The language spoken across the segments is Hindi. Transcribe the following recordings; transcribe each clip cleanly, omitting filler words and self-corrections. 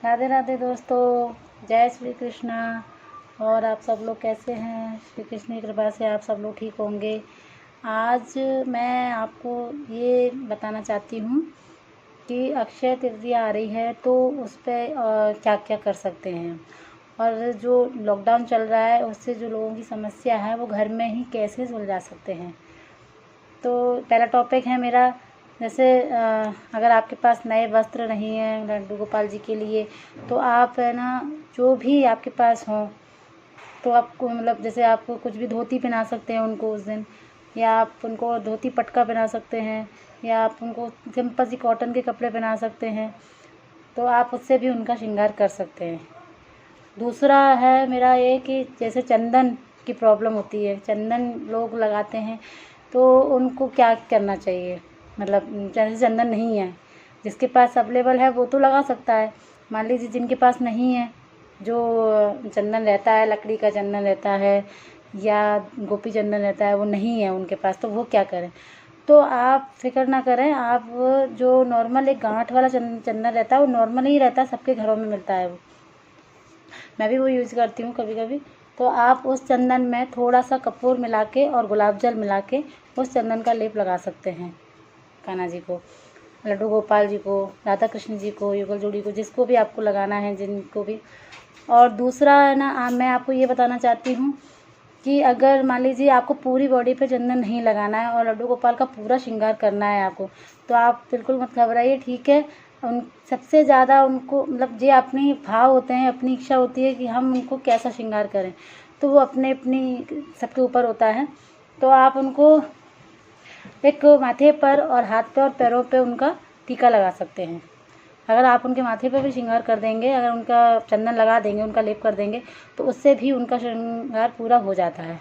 राधे राधे दोस्तों, जय श्री कृष्णा। और आप सब लोग कैसे हैं? श्री कृष्ण की कृपा से आप सब लोग ठीक होंगे। आज मैं आपको ये बताना चाहती हूँ कि अक्षय तृतीया आ रही है तो उस पर क्या क्या कर सकते हैं, और जो लॉकडाउन चल रहा है उससे जो लोगों की समस्या है वो घर में ही कैसे सुलझा सकते हैं। तो पहला टॉपिक है मेरा, जैसे अगर आपके पास नए वस्त्र नहीं हैं लड्डू गोपाल जी के लिए, तो आप है ना, जो भी आपके पास हो तो आपको मतलब जैसे आप कुछ भी धोती पहना सकते हैं उनको उस दिन, या आप उनको धोती पटका पहना सकते हैं, या आप उनको सिंपल सी कॉटन के कपड़े पहना सकते हैं, तो आप उससे भी उनका श्रृंगार कर सकते हैं। दूसरा है मेरा ये कि जैसे चंदन की प्रॉब्लम होती है, चंदन लोग लगाते हैं, तो उनको क्या करना चाहिए। मतलब जैसे चंदन नहीं है, जिसके पास अवेलेबल है वो तो लगा सकता है। मान लीजिए जिनके पास नहीं है, जो चंदन रहता है, लकड़ी का चंदन रहता है या गोपी चंदन रहता है, वो नहीं है उनके पास, तो वो क्या करें। तो आप फिक्र ना करें, आप जो नॉर्मल एक गांठ वाला चंदन रहता है वो नॉर्मल ही रहता है, सबके घरों में मिलता है वो, मैं भी वो यूज़ करती हूँ कभी कभी। तो आप उस चंदन में थोड़ा सा कपूर मिला के और गुलाब जल मिला के उस चंदन का लेप लगा सकते हैं कान्हा जी को, लड्डू गोपाल जी को, राधा कृष्ण जी को, युगल जोड़ी को, जिसको भी आपको लगाना है, जिनको भी। और दूसरा है ना, मैं आपको ये बताना चाहती हूँ कि अगर मान लीजिए आपको पूरी बॉडी पे चंदन नहीं लगाना है और लड्डू गोपाल का पूरा श्रृंगार करना है आपको, तो आप बिल्कुल मत घबराइए, ठीक है। उन सबसे ज़्यादा उनको मतलब ये अपनी भाव होते हैं, अपनी इच्छा होती है कि हम उनको कैसा श्रृंगार करें, तो वो अपने अपनी सबके ऊपर होता है। तो आप उनको एक माथे पर और हाथ पे और पैरों पे उनका टीका लगा सकते हैं। अगर आप उनके माथे पे भी श्रृंगार कर देंगे, अगर उनका चंदन लगा देंगे, उनका लेप कर देंगे, तो उससे भी उनका श्रृंगार पूरा हो जाता है।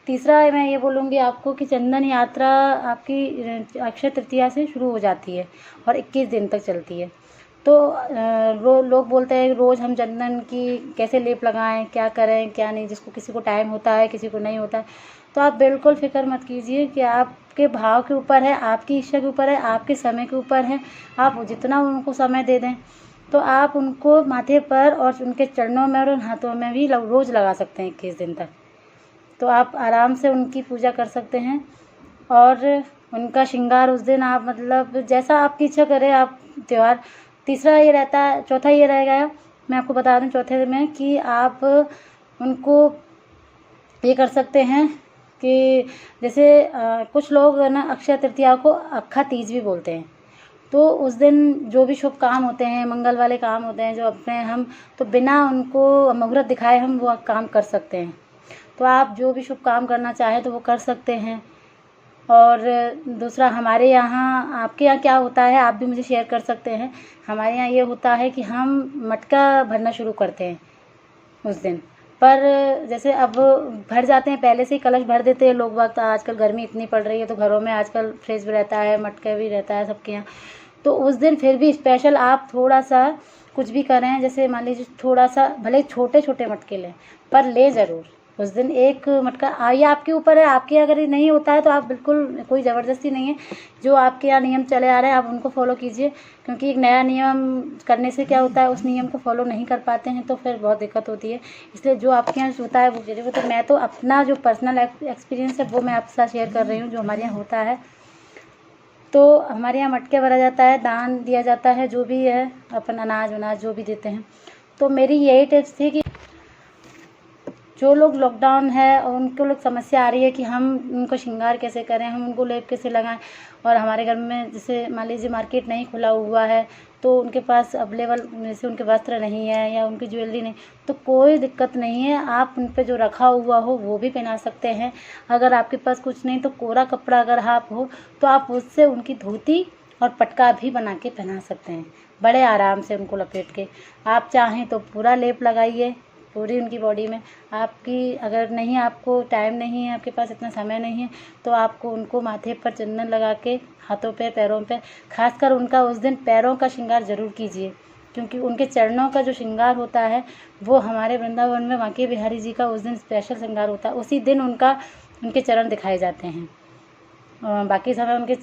तीसरा मैं ये बोलूँगी आपको कि चंदन यात्रा आपकी अक्षय तृतीया से शुरू हो जाती है और 21 दिन तक चलती है। तो लोग बोलते हैं रोज़ हम चंदन की कैसे लेप लगाएं, क्या करें क्या नहीं, जिसको किसी को टाइम होता है, किसी को नहीं होता है। तो आप बिल्कुल फ़िक्र मत कीजिए कि आपके भाव के ऊपर है, आपकी इच्छा के ऊपर है, आपके समय के ऊपर है। आप जितना उनको समय दे दें, तो आप उनको माथे पर और उनके चरणों में और उन हाथों में भी रोज़ लगा सकते हैं 21 दिन तक। तो आप आराम से उनकी पूजा कर सकते हैं और उनका श्रृंगार उस दिन आप मतलब जैसा आपकी इच्छा करें आप त्यौहार। तीसरा ये रहता है, चौथा ये रह गया, मैं आपको बता दूं चौथे में कि आप उनको ये कर सकते हैं कि जैसे कुछ लोग ना अक्षय तृतीया को अक्खा तीज भी बोलते हैं। तो उस दिन जो भी शुभ काम होते हैं, मंगल वाले काम होते हैं जो अपने, हम तो बिना उनको मुहूर्त दिखाए हम वो काम कर सकते हैं। तो आप जो भी शुभ काम करना चाहें तो वो कर सकते हैं। और दूसरा हमारे यहाँ, आपके यहाँ क्या होता है आप भी मुझे शेयर कर सकते हैं। हमारे यहाँ ये होता है कि हम मटका भरना शुरू करते हैं उस दिन, पर जैसे अब भर जाते हैं, पहले से ही कलश भर देते हैं लोग बाग। आजकल गर्मी इतनी पड़ रही है तो घरों में आजकल फ्रिज भी रहता है, मटका भी रहता है सबके यहाँ। तो उस दिन फिर भी स्पेशल आप थोड़ा सा कुछ भी करें, जैसे मान लीजिए थोड़ा सा, भले छोटे छोटे मटके लें पर लें ज़रूर उस दिन एक मटका। ये आपके ऊपर है, आपके अगर ये नहीं होता है तो आप बिल्कुल, कोई ज़बरदस्ती नहीं है, जो आपके यहाँ नियम चले आ रहे हैं आप उनको फॉलो कीजिए। क्योंकि एक नया नियम करने से क्या होता है, उस नियम को फॉलो नहीं कर पाते हैं तो फिर बहुत दिक्कत होती है। इसलिए जो आपके यहाँ होता है वो ज़रूर। तो मैं तो अपना जो पर्सनल एक्सपीरियंस है वो मैं आपके साथ शेयर कर रही हूँ, जो हमारे यहाँ होता है। तो हमारे यहाँ मटके भरा जाता है, दान दिया जाता है, जो भी है अपन अनाज वनाज जो भी देते हैं। तो मेरी यही टिप्स थी कि जो लोग लॉकडाउन है और उनको लोग समस्या आ रही है कि हम उनको श्रृंगार कैसे करें, हम उनको लेप कैसे लगाएं, और हमारे घर में जैसे मान लीजिए मार्केट नहीं खुला हुआ है तो उनके पास अवेलेबल जैसे उनके वस्त्र नहीं है या उनकी ज्वेलरी नहीं, तो कोई दिक्कत नहीं है, आप उन पे जो रखा हुआ हो वो भी पहना सकते हैं। अगर आपके पास कुछ नहीं तो कोरा कपड़ा अगर आप हो तो आप उससे उनकी धोती और पटका भी बना के पहना सकते हैं, बड़े आराम से उनको लपेट के। आप चाहें तो पूरा लेप लगाइए पूरी उनकी बॉडी में। आपकी अगर नहीं, आपको टाइम नहीं है, आपके पास इतना समय नहीं है, तो आपको उनको माथे पर चंदन लगा के हाथों पे, पैरों पे, खासकर उनका उस दिन पैरों का श्रृंगार ज़रूर कीजिए। क्योंकि उनके चरणों का जो श्रृंगार होता है वो हमारे वृंदावन में बांके बिहारी जी का उस दिन स्पेशल श्रृंगार होता है, उसी दिन उनके चरण दिखाए जाते हैं। बाकी समय उनके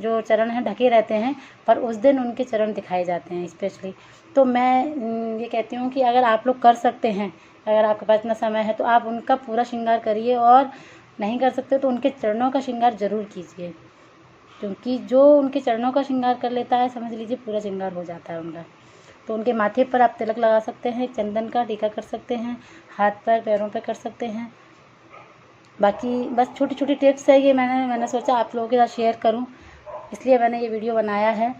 जो चरण हैं ढके रहते हैं, पर उस दिन उनके चरण दिखाए जाते हैं स्पेशली। तो मैं ये कहती हूँ कि अगर आप लोग कर सकते हैं, अगर आपके पास इतना समय है तो आप उनका पूरा श्रृंगार करिए, और नहीं कर सकते तो उनके चरणों का श्रृंगार ज़रूर कीजिए, क्योंकि जो उनके चरणों का श्रृंगार कर लेता है, समझ लीजिए पूरा श्रृंगार हो जाता है उनका। तो उनके माथे पर आप तिलक लगा सकते हैं, चंदन का टीका कर सकते हैं, हाथ पर पैरों पर कर सकते हैं। बाकी बस छोटी छोटी टिप्स है ये, मैंने सोचा आप लोगों के साथ शेयर करूं, इसलिए मैंने ये वीडियो बनाया है।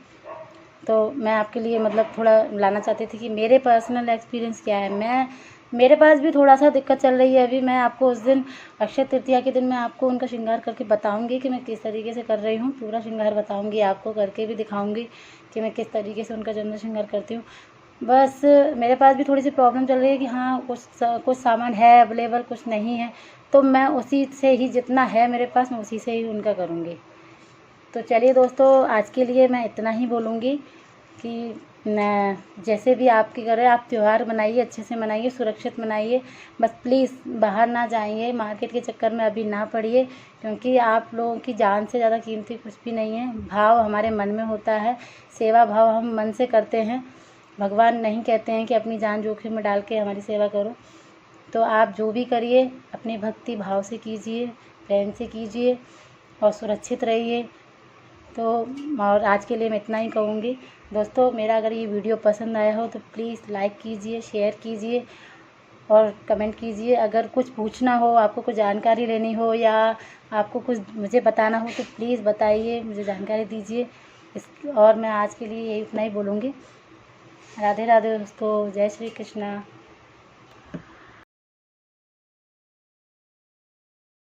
तो मैं आपके लिए मतलब थोड़ा लाना चाहती थी कि मेरे पर्सनल एक्सपीरियंस क्या है। मेरे पास भी थोड़ा सा दिक्कत चल रही है अभी। मैं आपको उस दिन अक्षय तृतीया के दिन मैं आपको उनका श्रृंगार करके बताऊंगी कि मैं किस तरीके से कर रही हूँ, पूरा श्रृंगार बताऊंगी आपको, करके भी दिखाऊंगी कि मैं किस तरीके से उनका चंद्र श्रृंगार करती हूँ। बस मेरे पास भी थोड़ी सी प्रॉब्लम चल रही है कि हाँ कुछ सामान है अवेलेबल, कुछ नहीं है, तो मैं उसी से ही, जितना है मेरे पास मैं उसी से ही उनका करूँगी। तो चलिए दोस्तों, आज के लिए मैं इतना ही बोलूँगी कि जैसे भी आपके घर है, आप त्यौहार मनाइए, अच्छे से मनाइए, सुरक्षित मनाइए। बस प्लीज़ बाहर ना जाइए, मार्केट के चक्कर में अभी ना पड़िए, क्योंकि आप लोगों की जान से ज़्यादा कीमती कुछ भी नहीं है। भाव हमारे मन में होता है, सेवा भाव हम मन से करते हैं। भगवान नहीं कहते हैं कि अपनी जान जोखिम में डाल के हमारी सेवा करो। तो आप जो भी करिए अपनी भक्ति भाव से कीजिए, प्रेम से कीजिए और सुरक्षित रहिए। तो और आज के लिए मैं इतना ही कहूँगी दोस्तों। मेरा अगर ये वीडियो पसंद आया हो तो प्लीज़ लाइक कीजिए, शेयर कीजिए और कमेंट कीजिए। अगर कुछ पूछना हो, आपको कुछ जानकारी लेनी हो, या आपको कुछ मुझे बताना हो तो प्लीज़ बताइए, मुझे जानकारी दीजिए। और मैं आज के लिए यही इतना ही बोलूँगी। राधे राधे दोस्तों, जय श्री कृष्णा।